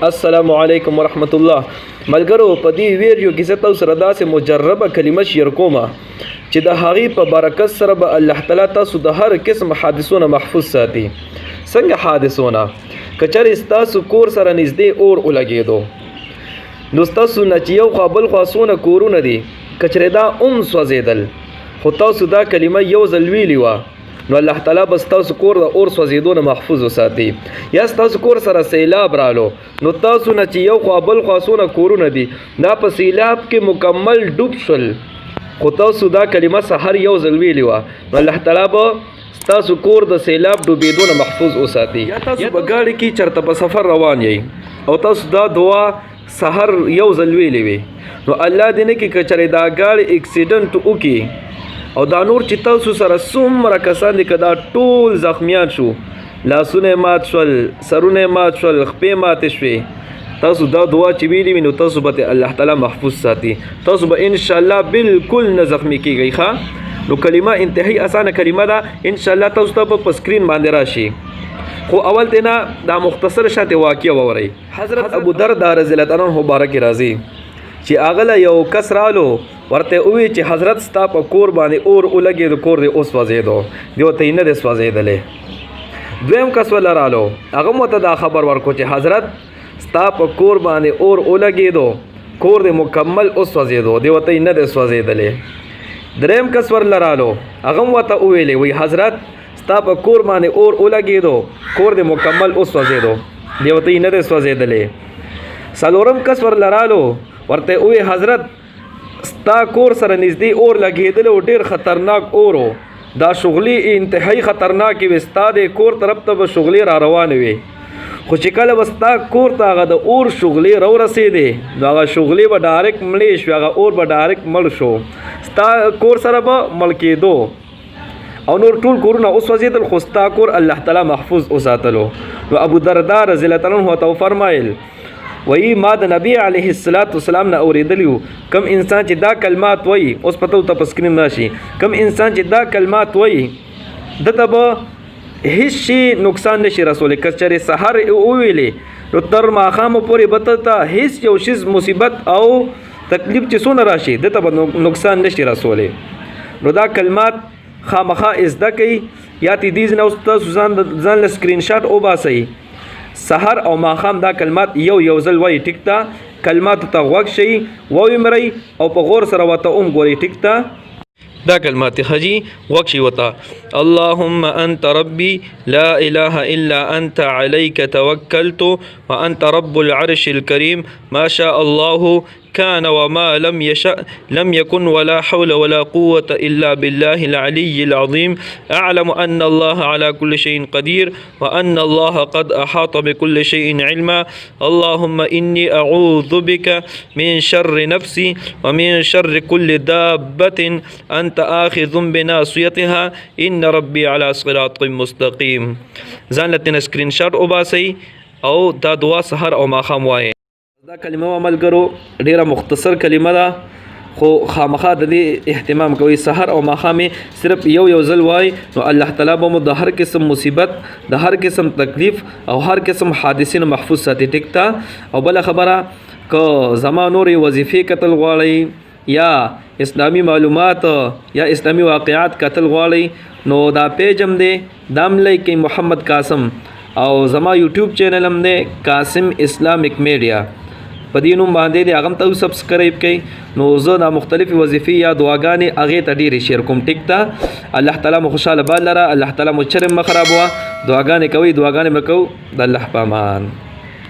السلام علیکم ورحمت الله ملګرو په دې ویډیو کې زه تاسو سره داسې مجربه کلمه شیر کوم چې د هغې په برکت سره به الله تعالی تاسو د هر قسم حادثو نه محفوظ ساتي. څنګه حادثونه؟ که چېرې ستاسو کور سره نږدې اور ولګېدو نو ستاسو نه چې یو خوا بل خوا څونه کورونه دي که چېرې دا سوځېدل خو تاسو دا کلمه یو ځل ویلې وه نو الله تعالی به ستاسو کور د اور سوځېدو نه محفوظ وساتي. یا ستاسو کور سره سیلاب رالو نو تاسو نه چې یو خوا بل خوا څونه کورونه دي دا په سیلاب کې مکمل ډوب شول خو تاسو دا کلمه سحر یو ځل ویلې وه نو الله تعالی به ستاسو کور د سیلاب ډوبېدو نه محفوظ وساتي. یا تاسو په ګاډي کې چېرته په سفر روان یئ او تاسو دا دعا سحر یو ځل ویلې وي نو الله دې نه کړي که چېرې دا ګاډي اکسیډنټ وکړي او دا نور چې تاسو سره څومره کسان دي که دا ټول زخمیان شو لاسونه مات شول سرونه مات شول خپې ماتې شوې تاسو دا دعا چې ویلې وي نو تاسو به الله تعالی محفوظ ساتي. تاسو به انشاءالله بالکل نه زخمی کیږئ ښه. نو کلمه انتهایی اسانه کلمه ده انشاءالله تاسو ته په سکرین باندې راشي خو اول ته نه دا مختصر شانته واقعه وورئ. حضرت ابو درداء رضی الله عنه مبارک راضي چې اغله یو کس رالو ورته وی چې حضرت ستا په کور باندې اور ولګېدو کور دې اوس وځېدو دی ورته یې نه دی سوځېدلی. دویم کس وله رالو هغه م ورته دا خبر ورکړو چې حضرت ستا په کور باندې اور ولګېدو کور دې مکمل اوس وځېدو دی ورته یې نه دی سوځېدلی. دریم کس ورله رالو هغه م ورته وویلې وی حضرت ستا په کور باندې اور ولګېدو کور دې مکمل اوس وځېدو دی ورته یې نه دی سوځېدلی. څلورم کس ورله رالو ورته وی حضرت ستا کور سره نږدې اور لګېدلی او ډېر خطرناک اور و دا شغلې انتهایی خطرناکې وې ستا د کور طرف ته به شغلې را روانې وې خو چې کله به ستا کور ته هغه د اور شغلې راورسېدې نو هغه شغلې به ډایرکټ مړې شوې هغه اور به ډایرکټ مړ شو ستا کور سره به مړ کېدو او نور ټول کورونه اوس وځېدل خو ستا کور الله تعالی محفوظ وساتلو. نو ابو درداء رضی الله عنه ورته وفرمایل وی ما د نبی علیه السلام نه اورېدلی وو کم انسان چې دا کلمات وایي اوس پته ورته په سکرین راشي کم انسان چې دا کلمات وایي دته به هیڅ شي نقصان نشي رسولی که چېرې سحر وویلې نو تر ماښامه پورې به ته هیڅ یو شیز مصیبت او تکلیف چې څونه راشي دته به نقصان نشي رسولی. نو دا کلمات خامخا زده کوي یا تی دیز نه اوس تاسو ځان له سکرین شاټ وباسئ سحر او ماښام دا کلمات یو ځل وایي ټیک ته کلماتو ته غوږ شئ وویمرئ او په غور سره ورته ګورئ ټیک ته دا کلمات حجی غوږ شئ ورته اللهم انت ربي لا اله الا انت عليك توكلت وانت رب العرش الكريم ما شاء الله كان وما لم يشأ لم يكن ولا حول ولا قوة إلا بالله العلي العظيم أعلم أن الله على كل شيء قدير وأن الله قد أحاط بكل شيء علما اللهم إني أعوذ بك من شر نفسي ومن شر كل دابة أنت آخذ بناصيتها إن ربي على صراط مستقيم. ځان لتن سکرین شاټ وباسئ او دا دعا سحر او ماښام وایئ. دا کلمه ملګرو ډیره مختصر کلمه ده خو خامخا د دې اهتمام کوي سحر او ماښام صرف یو ځل وای نو الله تعالی به مو د هر قسم مصیبت د هر قسم تکلیف او هر قسم حادثې نه محفوظ ساتي ټیک ته. او بله خبره که زما نورې وظیفې کتل غواړئ یا اسلامی معلومات یا اسلامی واقعات کتل غواړئ نو دا پیج هم دی دا هم لایک کئ محمد قاسم او زما یوټیوب چینل هم دی قاسم اسلامک میډیا په دې نوم باندې دی هغه هم ته سبسکرایب کړئ نو زه دا مختلفې وظیفې یا دعاګانې هغې ته ډېرې شیر کوم ټیک ته. الله تعالی مو خوشحاله بال لره الله تعالی مو چرم مه خرابوه دعاګانې کوئ دعاګانې به کوو د الله په امان.